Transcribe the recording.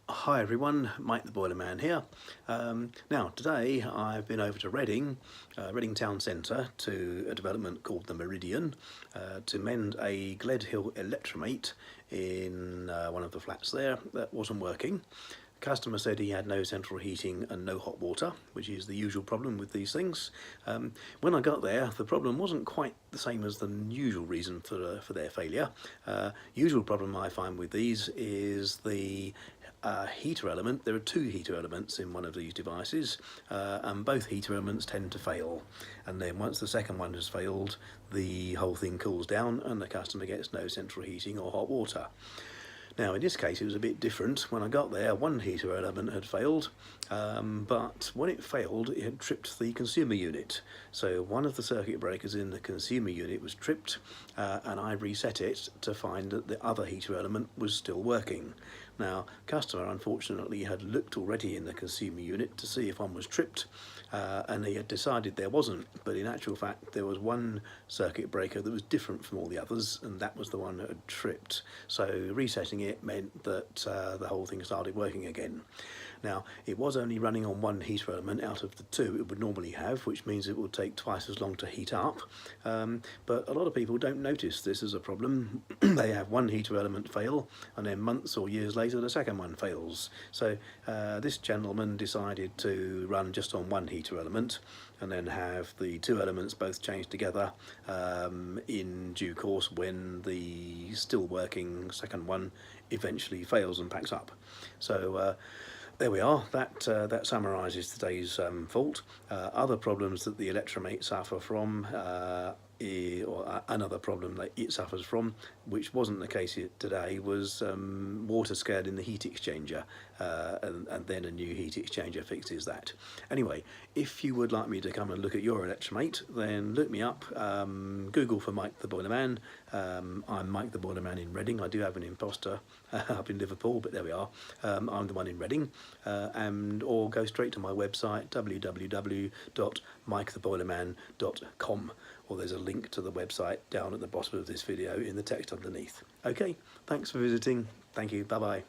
Hi everyone, Mike the Boilerman here. Now today I've been over to Reading, Reading Town Centre, to a development called the Meridian to mend a Gledhill Electramate in one of the flats there that wasn't working. The customer said he had no central heating and no hot water, which is the usual problem with these things. When I got there, the problem wasn't quite the same as the usual reason for their failure. Usual problem I find with these is the heater element. There are two heater elements in one of these devices, and both heater elements tend to fail, and then once the second one has failed, the whole thing cools down and the customer gets no central heating or hot water. Now in this case it was a bit different. When I got there, one heater element had failed, but when it failed it had tripped the consumer unit. So one of the circuit breakers in the consumer unit was tripped, and I reset it to find that the other heater element was still working. Now, customer unfortunately had looked already in the consumer unit to see if one was tripped, and he had decided there wasn't, but in actual fact there was one circuit breaker that was different from all the others, and that was the one that had tripped. So resetting it meant that the whole thing started working again. Now, it was only running on one heater element out of the two it would normally have, which means it will take twice as long to heat up, but a lot of people don't notice this as a problem. They have one heater element fail, and then months or years later the second one fails. So this gentleman decided to run just on one heater element and then have the two elements both changed together in due course when the still working second one eventually fails and packs up. So there we are. That summarises today's fault. Other problems that the Electramate suffer from, or another problem that it suffers from, which wasn't the case today, was water scale in the heat exchanger, and then a new heat exchanger fixes that. Anyway, if you would like me to come and look at your Electramate, then look me up, Google for Mike the Boilerman. I'm Mike the Boilerman in Reading. I do have an imposter up in Liverpool, but there we are. I'm the one in Reading, or go straight to my website, www.miketheboilerman.com, or there's a link to the website down at the bottom of this video in the text underneath. Okay, thanks for visiting. Thank you. Bye-bye.